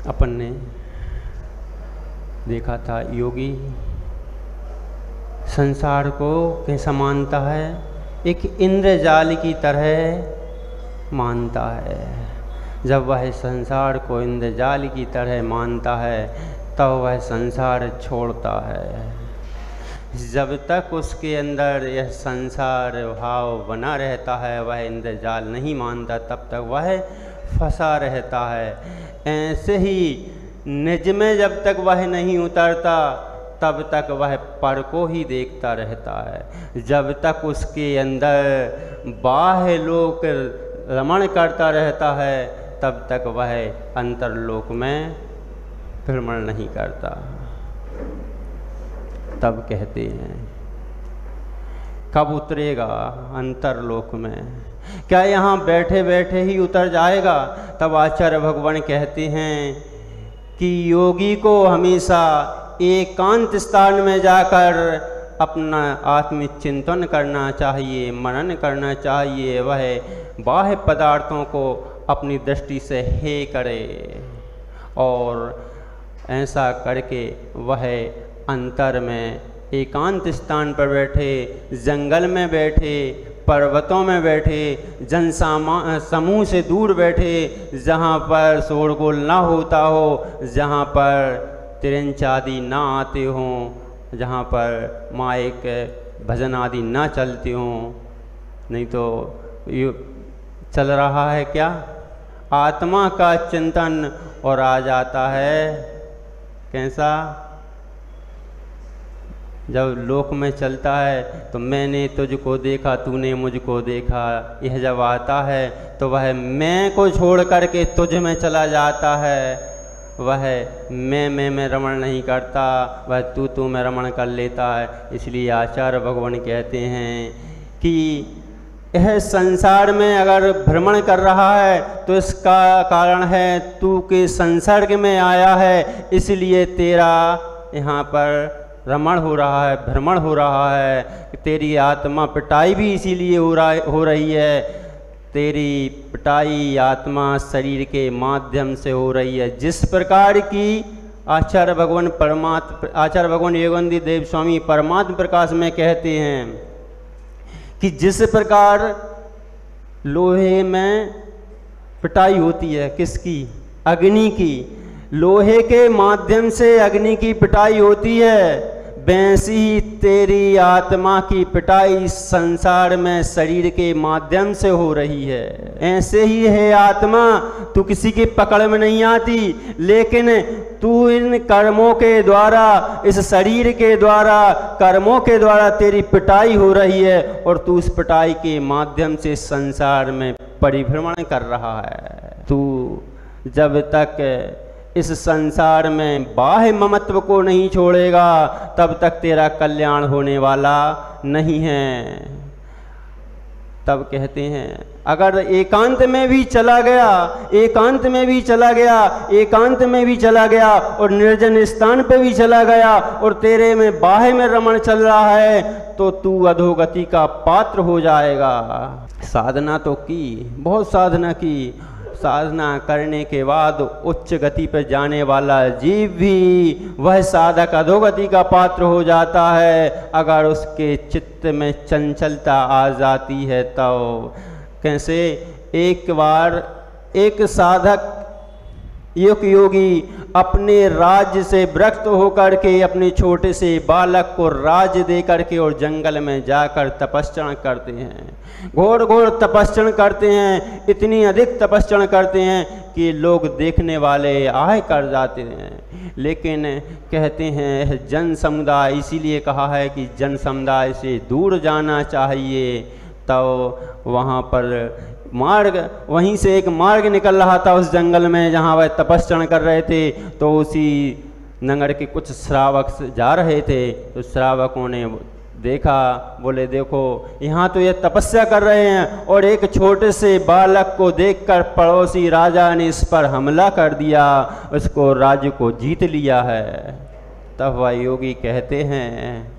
अपन ने देखा था योगी संसार को कैसा मानता है, एक इंद्रजाल की तरह मानता है। जब वह संसार को इंद्रजाल की तरह मानता है तब वह संसार छोड़ता है। जब तक उसके अंदर यह संसार भाव बना रहता है, वह इंद्रजाल नहीं मानता, तब तक वह फंसा रहता है। ऐसे ही निज में जब तक वह नहीं उतरता तब तक वह पर को ही देखता रहता है। जब तक उसके अंदर बाह्य लोक रमण करता रहता है तब तक वह अंतर्लोक में भ्रमण नहीं करता। तब कहते हैं कब उतरेगा अंतर्लोक में, क्या यहाँ बैठे बैठे ही उतर जाएगा? तब आचार्य भगवान कहते हैं कि योगी को हमेशा एकांत स्थान में जाकर अपना आत्मचिंतन करना चाहिए, मनन करना चाहिए। वह बाह्य पदार्थों को अपनी दृष्टि से हे करे और ऐसा करके वह अंतर में एकांत स्थान पर बैठे, जंगल में बैठे, पर्वतों में बैठे, समूह से दूर बैठे, जहाँ पर शोरगुल ना होता हो, जहाँ पर तिरंच आदि ना आते हों, जहाँ पर माइक भजन आदि ना चलते हों। नहीं तो ये चल रहा है क्या, आत्मा का चिंतन, और आ जाता है कैसा, जब लोक में चलता है तो मैंने तुझको देखा तूने मुझको देखा, यह जब आता है तो वह मैं को छोड़ करके तुझ में चला जाता है। वह मैं में रमण नहीं करता, वह तू में रमण कर लेता है। इसलिए आचार्य भगवान कहते हैं कि यह संसार में अगर भ्रमण कर रहा है तो इसका कारण है तू के संसर्ग में आया है, इसलिए तेरा यहाँ पर रमण हो रहा है, भ्रमण हो रहा है। तेरी आत्मा पिटाई भी इसीलिए हो रही है। तेरी पिटाई आत्मा शरीर के माध्यम से हो रही है। जिस प्रकार की आचार्य भगवान योगानंद देव स्वामी परमात्म प्रकाश में कहते हैं कि जिस प्रकार लोहे में पिटाई होती है, किसकी, अग्नि की, लोहे के माध्यम से अग्नि की पिटाई होती है, वैसी ही तेरी आत्मा की पिटाई संसार में शरीर के माध्यम से हो रही है। ऐसे ही है आत्मा, तू किसी की पकड़ में नहीं आती, लेकिन तू इन कर्मों के द्वारा, इस शरीर के द्वारा, कर्मों के द्वारा तेरी पिटाई हो रही है और तू उस पिटाई के माध्यम से संसार में परिभ्रमण कर रहा है। तू जब तक इस संसार में बाह्य ममत्व को नहीं छोड़ेगा तब तक तेरा कल्याण होने वाला नहीं है। तब कहते हैं अगर एकांत में भी चला गया, एकांत में भी चला गया, एकांत में भी चला गया और निर्जन स्थान पे भी चला गया और तेरे में बाह्य में रमण चल रहा है तो तू अधोगति का पात्र हो जाएगा। साधना तो की, बहुत साधना की, साधना करने के बाद उच्च गति पर जाने वाला जीव भी वह साधक अधोगति का पात्र हो जाता है अगर उसके चित्त में चंचलता आ जाती है। तो कैसे, एक बार एक साधक, एक योगी अपने राज्य से विरक्त होकर के अपने छोटे से बालक को राज्य दे करके और जंगल में जाकर तपस्या करते हैं, घोर घोर तपस्या करते हैं, इतनी अधिक तपस्या करते हैं कि लोग देखने वाले आह कर जाते हैं। लेकिन कहते हैं जन समुदाय, इसीलिए कहा है कि जन समुदाय से दूर जाना चाहिए। तो वहाँ पर मार्ग, वहीं से एक मार्ग निकल रहा था उस जंगल में जहाँ वह तपस्या कर रहे थे। तो उसी नगर के कुछ श्रावक जा रहे थे, तो श्रावकों ने देखा, बोले देखो यहाँ तो ये तपस्या कर रहे हैं और एक छोटे से बालक को देखकर पड़ोसी राजा ने इस पर हमला कर दिया, उसको राज्य को जीत लिया है। तब वह योगी कहते हैं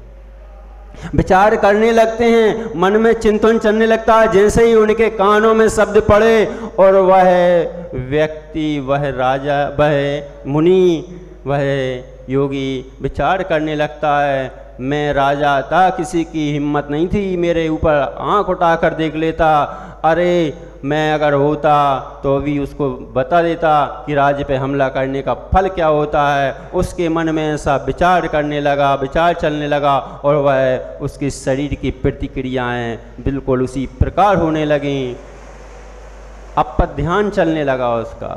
विचार करने लगते हैं, मन में चिंतन चलने लगता है। जैसे ही उनके कानों में शब्द पड़े और वह व्यक्ति, वह राजा, वह मुनि, वह योगी विचार करने लगता है, मैं राजा था, किसी की हिम्मत नहीं थी मेरे ऊपर आंख उठाकर देख लेता। अरे मैं अगर होता तो भी उसको बता देता कि राज्य पे हमला करने का फल क्या होता है। उसके मन में ऐसा विचार करने लगा, विचार चलने लगा और वह उसके शरीर की प्रतिक्रियाएं बिल्कुल उसी प्रकार होने लगीं। अपध्यान चलने लगा उसका।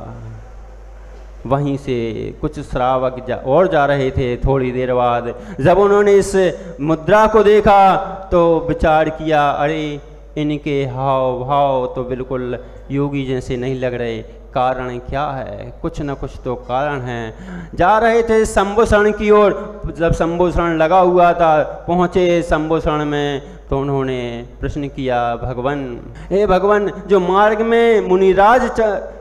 वहीं से कुछ श्रावक और जा रहे थे। थोड़ी देर बाद जब उन्होंने इस मुद्रा को देखा तो विचार किया, अरे इनके हाव भाव तो बिल्कुल योगी जैसे नहीं लग रहे, कारण क्या है? कुछ न कुछ तो कारण है। जा रहे थे संभूषण की ओर। जब संभूषण लगा हुआ था, पहुँचे संभूषण में तो उन्होंने प्रश्न किया, भगवान, हे भगवान, जो मार्ग में मुनिराज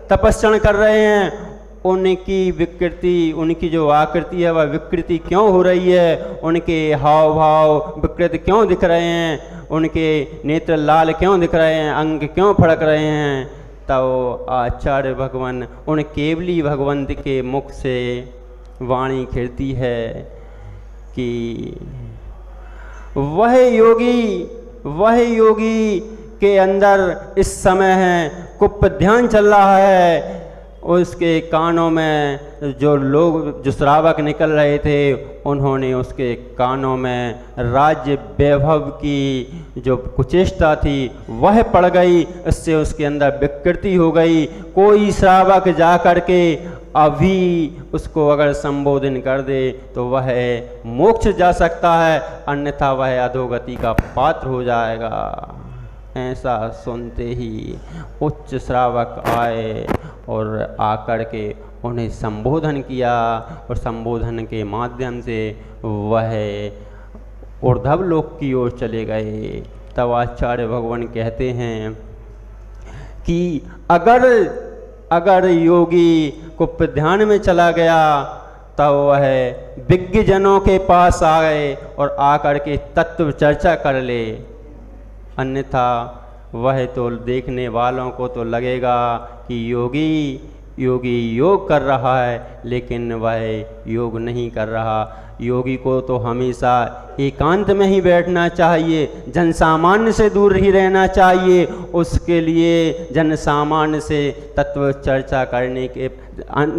तपस्या कर रहे हैं उनकी विकृति, उनकी जो आकृति है वह विकृति क्यों हो रही है? उनके हाव भाव विकृत क्यों दिख रहे हैं? उनके नेत्र लाल क्यों दिख रहे हैं? अंग क्यों फड़क रहे हैं? तब आचार्य भगवान, उन केवली भगवंत के मुख से वाणी खिलती है कि वह योगी के अंदर इस समय है कुप ध्यान चल रहा है। उसके कानों में जो श्रावक निकल रहे थे उन्होंने उसके कानों में राज्य वैभव की जो कुचेष्टा थी वह पड़ गई। इससे उसके अंदर विकृति हो गई। कोई श्रावक जा कर के अभी उसको अगर संबोधन कर दे तो वह मोक्ष जा सकता है, अन्यथा वह अधोगति का पात्र हो जाएगा। ऐसा सुनते ही उच्च श्रावक आए और आकर के उन्हें संबोधन किया और संबोधन के माध्यम से वह ऊर्ध्व लोक की ओर चले गए। तब आचार्य भगवान कहते हैं कि अगर योगी कुप ध्यान में चला गया तब वह विज्ञजनों के पास आए और आकर के तत्व चर्चा कर ले, अन्यथा वह तो देखने वालों को तो लगेगा कि योगी योग कर रहा है, लेकिन वह योग नहीं कर रहा। योगी को तो हमेशा एकांत में ही बैठना चाहिए, जन सामान्य से दूर ही रहना चाहिए। उसके लिए जन सामान्य से तत्व चर्चा करने के,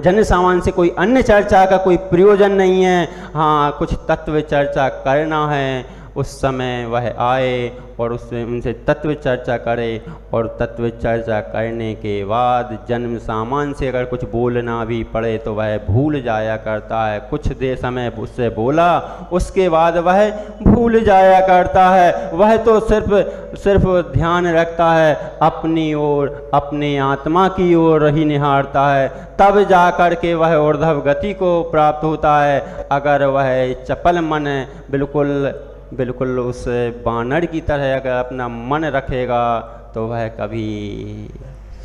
जन सामान्य से कोई अन्य चर्चा का कोई प्रयोजन नहीं है। हाँ, कुछ तत्व चर्चा करना है, उस समय वह आए और उससे उनसे तत्व चर्चा करे। और तत्व चर्चा करने के बाद जन्म सामान्य से अगर कुछ बोलना भी पड़े तो वह भूल जाया करता है। कुछ देर समय उससे बोला, उसके बाद वह भूल जाया करता है। वह तो सिर्फ ध्यान रखता है अपनी ओर, अपने आत्मा की ओर ही निहारता है, तब जा कर के वह ऊर्ध्व गति को प्राप्त होता है। अगर वह चपल मन बिल्कुल उस बानर की तरह अगर अपना मन रखेगा तो वह कभी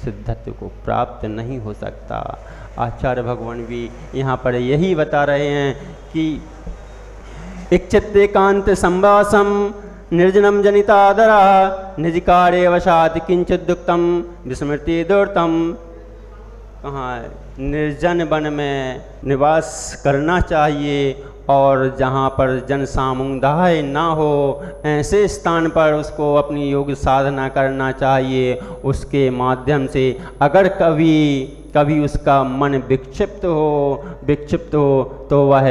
सिद्धत्व को प्राप्त नहीं हो सकता। आचार्य भगवान भी यहाँ पर यही बता रहे हैं कि इच्छित्येकांत संवासम निर्जनम जनितादरा निजकार्य वशात किंचित दुक्तम विस्मृति दूरतम। कहाँ निर्जन वन में निवास करना चाहिए और जहाँ पर जन समुदाय ना हो ऐसे स्थान पर उसको अपनी योग साधना करना चाहिए। उसके माध्यम से अगर कभी उसका मन विक्षिप्त हो तो वह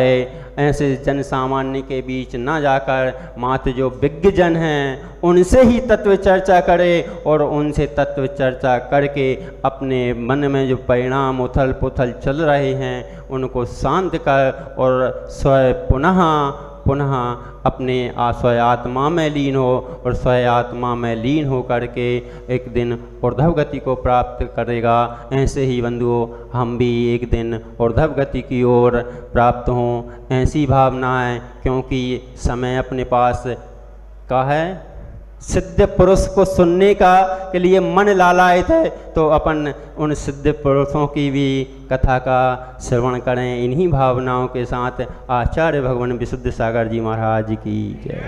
ऐसे जन सामान्य के बीच ना जाकर मात्र जो विज्ञ जन हैं उनसे ही तत्व चर्चा करे और उनसे तत्व चर्चा करके अपने मन में जो परिणाम उथल पुथल चल रहे हैं उनको शांत कर और स्वयं पुनः अपने स्वयं आत्मा में लीन हो और स्वयं आत्मा में लीन हो करके एक दिन ऊर्ध्व गति को प्राप्त करेगा। ऐसे ही बंधुओं, हम भी एक दिन ऊर्ध्व गति की ओर प्राप्त हों, ऐसी भावना है। क्योंकि समय अपने पास का है, सिद्ध पुरुष को सुनने के लिए मन लालायित है, तो अपन उन सिद्ध पुरुषों की भी कथा का श्रवण करें। इन्हीं भावनाओं के साथ आचार्य भगवान विशुद्ध सागर जी महाराज की जय।